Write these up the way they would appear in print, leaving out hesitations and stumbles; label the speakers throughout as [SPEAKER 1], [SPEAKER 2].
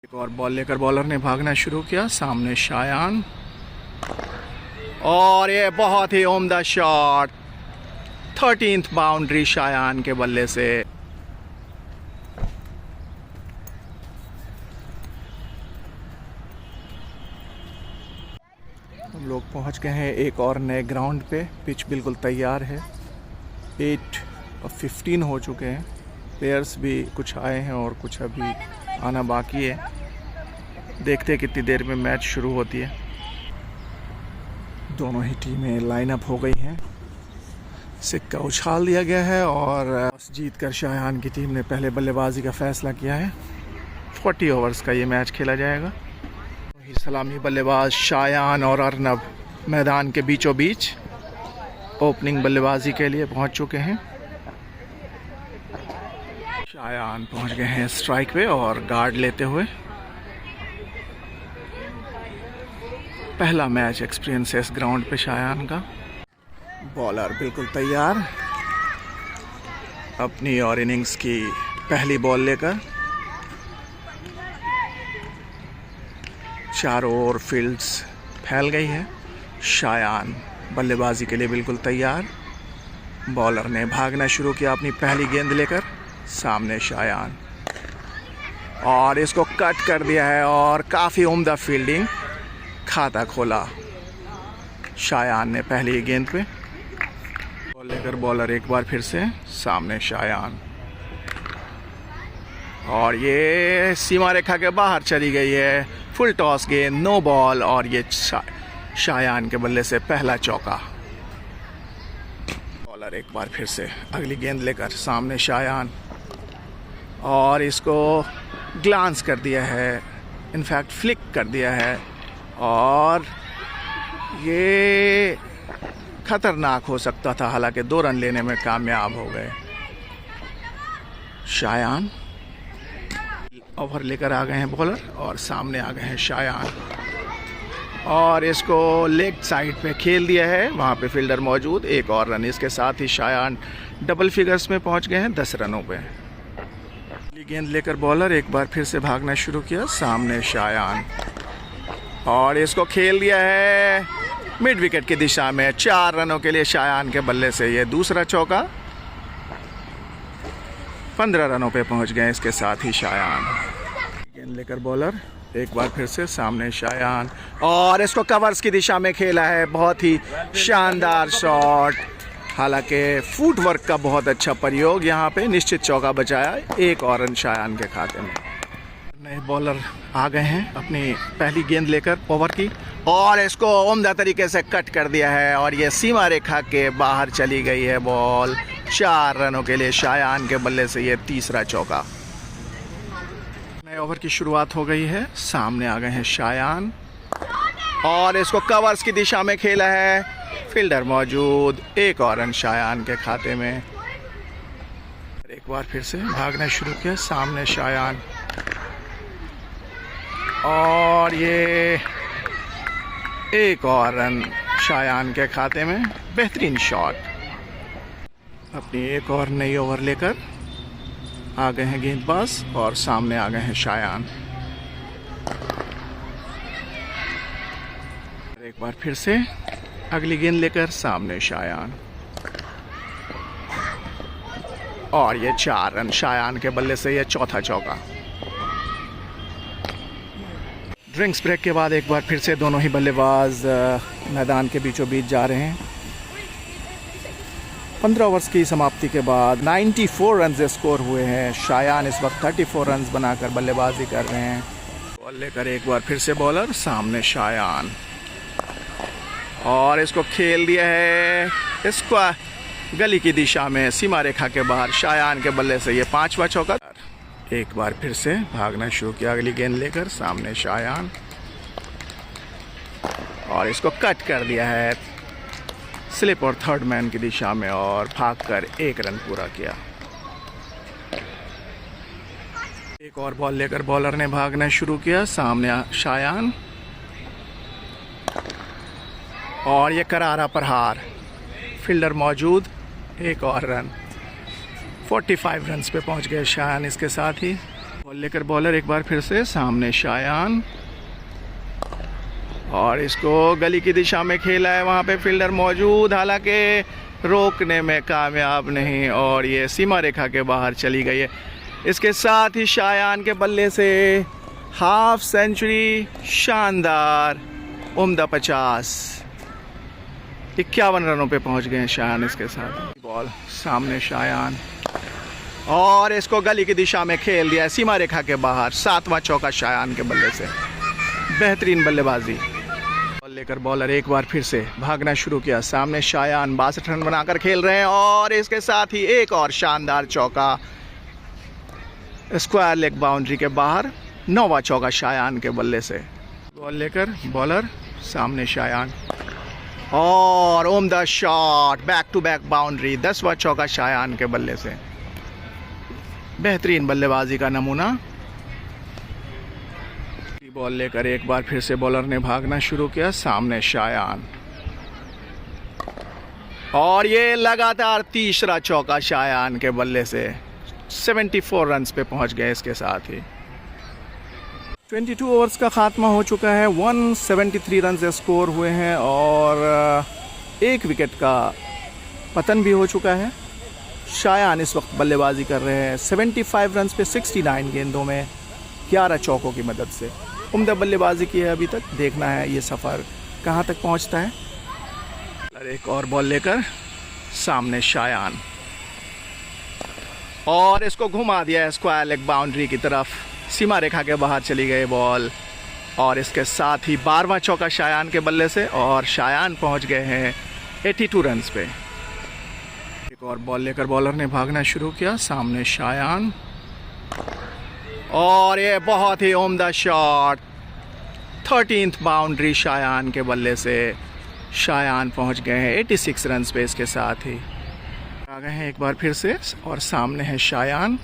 [SPEAKER 1] एक और बॉल लेकर बॉलर ने भागना शुरू किया। सामने शायान, और ये बहुत ही उम्दा शॉट, 13th बाउंड्री शायान के बल्ले से। हम लोग पहुंच गए हैं एक और नए ग्राउंड पे। पिच बिल्कुल तैयार है। 8 और 15 हो चुके हैं। प्लेयर्स भी कुछ आए हैं और कुछ अभी आना बाकी है। देखते हैं कितनी देर में मैच शुरू होती है। दोनों ही टीमें लाइन अप हो गई हैं। सिक्का उछाल दिया गया है और टॉस जीतकर शायान की टीम ने पहले बल्लेबाजी का फैसला किया है। 40 ओवर्स का ये मैच खेला जाएगा। सलामी बल्लेबाज शायान और अर्नब मैदान के बीचों बीच ओपनिंग बल्लेबाजी के लिए पहुंच चुके हैं। शायान पहुंच गए हैं स्ट्राइक पे और गार्ड लेते हुए। पहला मैच एक्सपीरियंस है इस ग्राउंड पे शायान का। बॉलर बिल्कुल तैयार अपनी और इनिंग्स की पहली बॉल लेकर। चारों ओर फील्ड्स फैल गई है। शायान बल्लेबाजी के लिए बिल्कुल तैयार। बॉलर ने भागना शुरू किया अपनी पहली गेंद लेकर। सामने शायान, और इसको कट कर दिया है और काफ़ी उम्दा फील्डिंग, खाता खोला शायान ने पहली गेंद पे। बॉल लेकर बॉलर एक बार फिर से। सामने शायान, और ये सीमा रेखा के बाहर चली गई है। फुल टॉस गेंद, नो बॉल, और ये शायान के बल्ले से पहला चौका। बॉलर एक बार फिर से अगली गेंद लेकर। सामने शायान, और इसको ग्लांस कर दिया है, इनफैक्ट फ्लिक कर दिया है, और ये खतरनाक हो सकता था। हालांकि 2 रन लेने में कामयाब हो गए। शायान ओवर लेकर आ गए हैं बॉलर, और सामने आ गए हैं शायान, और इसको लेग साइड पे खेल दिया है। वहाँ पे फील्डर मौजूद। एक और रन। इसके साथ ही शायान डबल फिगर्स में पहुँच गए हैं 10 रनों पे। गेंद लेकर बॉलर एक बार फिर से भागना शुरू किया। सामने शायान, और इसको खेल दिया है मिड विकेट की दिशा में। 4 रनों के लिए शायान के बल्ले से ये दूसरा चौका। 15 रनों पे पहुंच गए इसके साथ ही शायान। गेंद लेकर बॉलर एक बार फिर से। सामने शायान, और इसको कवर्स की दिशा में खेला है। बहुत ही शानदार शॉट। हालांकि फुटवर्क का बहुत अच्छा प्रयोग यहाँ पे निश्चित चौका बचाया। एक और रन शायान के खाते में। नए बॉलर आ गए हैं अपनी पहली गेंद लेकर ओवर की, और इसको उम्दा तरीके से कट कर दिया है, और ये सीमा रेखा के बाहर चली गई है बॉल। 4 रनों के लिए शायान के बल्ले से ये तीसरा चौका। नए ओवर की शुरुआत हो गई है। सामने आ गए हैं शायान, और इसको कवर्स की दिशा में खेला है। फील्डर मौजूद। एक और रन शायान के खाते में। एक बार फिर से भागना शुरू किया। सामने शायान, और ये एक और रन शायान के खाते में। बेहतरीन शॉट। अपनी एक और नई ओवर लेकर आ गए हैं गेंदबाज, और सामने आ गए हैं शायान। एक बार फिर से अगली गेंद लेकर। सामने शायान, और ये 4 रन शायान के बल्ले से ये चौथा चौका। ड्रिंक्स ब्रेक के बाद एक बार फिर से दोनों ही बल्लेबाज मैदान के बीचों बीच जा रहे हैं। 15 ओवर्स की समाप्ति के बाद 94 रन स्कोर हुए हैं। शायान इस वक्त 34 रन बनाकर बल्लेबाजी कर रहे हैं। बॉल लेकर एक बार फिर से बॉलर। सामने शायान, और इसको खेल दिया है इसको गली की दिशा में, सीमा रेखा के बाहर। शायान के बल्ले से ये 5वां चौका। एक बार फिर से भागना शुरू किया अगली गेंद लेकर। सामने शायान, और इसको कट कर दिया है स्लिप और थर्ड मैन की दिशा में, और भागकर 1 रन पूरा किया। एक और बॉल लेकर बॉलर ने भागना शुरू किया। सामने शायान, और ये करारा प्रहार। फील्डर मौजूद। एक और रन। 45 रन्स पे पहुंच गए शायान इसके साथ ही। बॉल लेकर बॉलर एक बार फिर से सामने शायान, और इसको गली की दिशा में खेला है, वहाँ पे फील्डर मौजूद, हालांकि रोकने में कामयाब नहीं और ये सीमा रेखा के बाहर चली गई है। इसके साथ ही शायान के बल्ले से हाफ सेंचुरी, शानदार, उम्दा 50, 51 रनों पे पहुंच गए हैं शायान। इसके साथ बॉल सामने शायान, और इसको गली की दिशा में खेल दिया है सीमा रेखा के बाहर। 7वां चौका शायान के बल्ले से, बेहतरीन बल्लेबाजी। बॉल लेकर बॉलर एक बार फिर से भागना शुरू किया, सामने शायान 62 रन बनाकर खेल रहे हैं, और इसके साथ ही एक और शानदार चौका स्क्वायर लेग बाउंड्री के बाहर। 9वां चौका शायान के बल्ले से। बॉल लेकर बॉलर सामने शायान, और उम्दा shot, back to back boundary. 10वां चौका शायान के बल्ले से, बेहतरीन बल्लेबाजी का नमूना। बॉल लेकर एक बार फिर से बॉलर ने भागना शुरू किया, सामने शायान, और ये लगातार तीसरा चौका शायान के बल्ले से। 74 रन्स पे पहुंच गए। इसके साथ ही 22 ओवर्स का खात्मा हो चुका है, 173 रन स्कोर हुए हैं, और एक विकेट का पतन भी हो चुका है। शायान इस वक्त बल्लेबाजी कर रहे हैं 75 रन पे 69 गेंदों में 11 चौकों की मदद से। उम्दा बल्लेबाजी की है अभी तक, देखना है ये सफ़र कहाँ तक पहुँचता है। एक और बॉल लेकर सामने शायान, और इसको घुमा दिया है स्क्वायर लेग बाउंड्री की तरफ। सीमा रेखा के बाहर चली गई बॉल, और इसके साथ ही 12वां चौका शायान के बल्ले से, और शायान पहुंच गए हैं 82 रन्स पे। एक और बॉल लेकर बॉलर ने भागना शुरू किया, सामने शायान, और ये बहुत ही उम्दा शॉट, 13th बाउंड्री शायान के बल्ले से। शायान पहुंच गए हैं 86 रन्स पे। इसके साथ ही आ गए हैं एक बार फिर से, और सामने है शायान,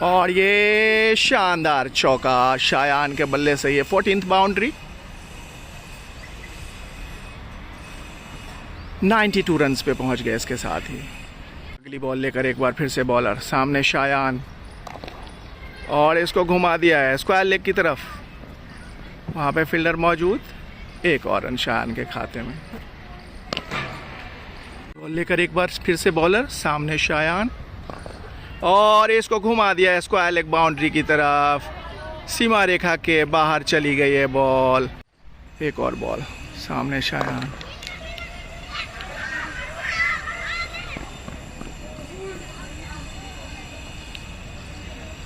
[SPEAKER 1] और ये शानदार चौका शायान के बल्ले से, ये 14th बाउंड्री। 92 रन्स पे पहुंच गए। इसके साथ ही अगली बॉल लेकर एक बार फिर से बॉलर सामने शायान, और इसको घुमा दिया है स्क्वायर लेग की तरफ, वहाँ पे फील्डर मौजूद। एक और रन शायान के खाते में। बॉल लेकर एक बार फिर से बॉलर सामने शायान, और इसको घुमा दिया है स्क्वायर लेग बाउंड्री की तरफ। सीमा रेखा के बाहर चली गई है बॉल। एक और बॉल सामने शायान,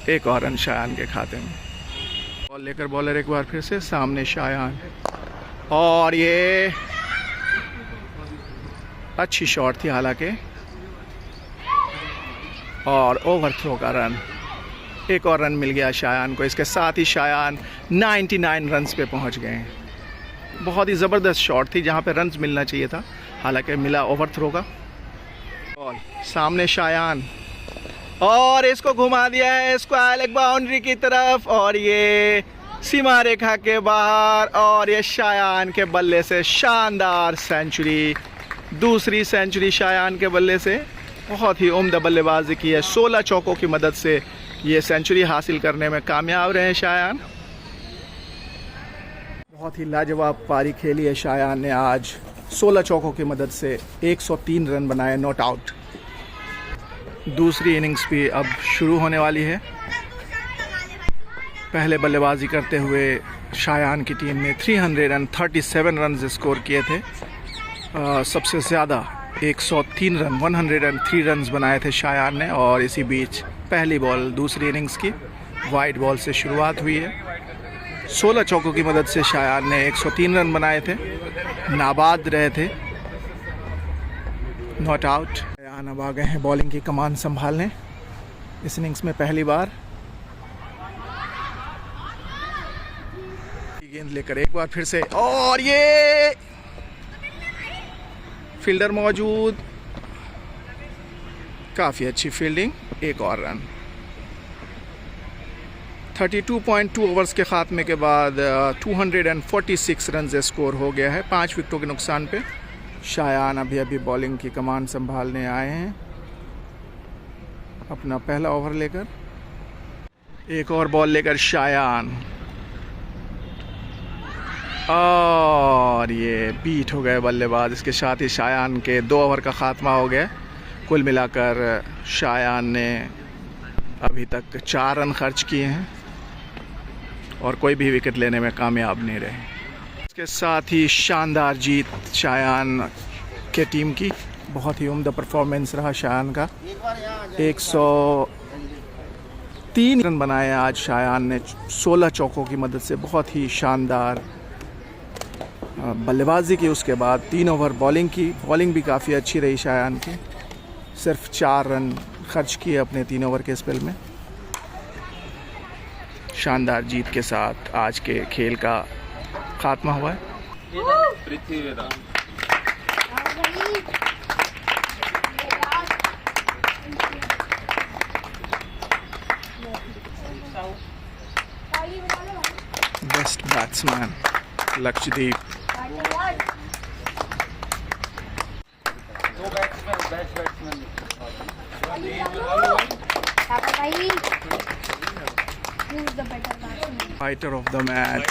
[SPEAKER 1] एक और रन शायान के खाते में। बॉल लेकर बॉलर एक बार फिर से सामने शायान, और ये अच्छी शॉट थी हालांकि, और ओवर थ्रो का रन। एक और रन मिल गया शायान को। इसके साथ ही शायान 99 रन्स पे पहुंच गए हैं। बहुत ही ज़बरदस्त शॉट थी, जहां पे रन्स मिलना चाहिए था, हालांकि मिला ओवर थ्रो का। बॉल सामने शायान, और इसको घुमा दिया है स्क्वायर लेग बाउंड्री की तरफ, और ये सीमा रेखा के बाहर, और ये शायान के बल्ले से शानदार सेंचुरी। दूसरी सेंचुरी शायान के बल्ले से। बहुत ही उम्दा बल्लेबाजी की है, 16 चौकों की मदद से ये सेंचुरी हासिल करने में कामयाब रहे शायान। बहुत ही लाजवाब पारी खेली है शायान ने आज। 16 चौकों की मदद से 103 रन बनाए, नॉट आउट। दूसरी इनिंग्स भी अब शुरू होने वाली है। पहले बल्लेबाजी करते हुए शायान की टीम ने 337 रन स्कोर किए थे। सबसे ज़्यादा 103 रन, 103 रन बनाए थे शायान ने। और इसी बीच पहली बॉल दूसरी इनिंग्स की वाइड बॉल से शुरुआत हुई है। 16 चौकों की मदद से शायान ने 103 रन बनाए थे, नाबाद रहे थे, नॉट आउट। शायान अब आ गए हैं बॉलिंग की कमान संभालने इस इनिंग्स में पहली बार। गेंद लेकर एक बार फिर से, और ये फील्डर मौजूद, काफ़ी अच्छी फील्डिंग, एक और रन। 32.2 ओवर्स के ख़ात्मे के बाद 246 रन स्कोर हो गया है 5 विकेटों के नुकसान पे। शायान अभी अभी बॉलिंग की कमान संभालने आए हैं अपना पहला ओवर लेकर। एक और बॉल लेकर शायान, और ये बीट हो गए बल्लेबाज। इसके साथ ही शायान के 2 ओवर का ख़ात्मा हो गया। कुल मिलाकर शायान ने अभी तक 4 रन खर्च किए हैं और कोई भी विकेट लेने में कामयाब नहीं रहे। इसके साथ ही शानदार जीत शायान के टीम की। बहुत ही उम्दा परफॉर्मेंस रहा शायान का। 103 रन बनाए आज शायान ने 16 चौकों की मदद से। बहुत ही शानदार बल्लेबाजी की। उसके बाद 3 ओवर बॉलिंग की। बॉलिंग भी काफ़ी अच्छी रही शायान की। सिर्फ 4 रन खर्च किए अपने 3 ओवर के स्पेल में। शानदार जीत के साथ आज के खेल का खात्मा हुआ है। Best batsman Lakshdeep. Fighter of the match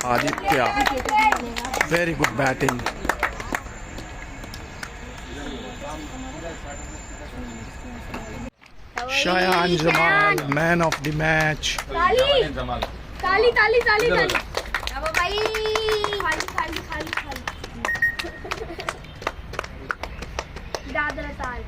[SPEAKER 1] Aditya, very good batting. Shayan Jamal man of the match.
[SPEAKER 2] ताली ताली ताली ताली ताली भाई। खाली खाली खाली खाली दादरा ताल।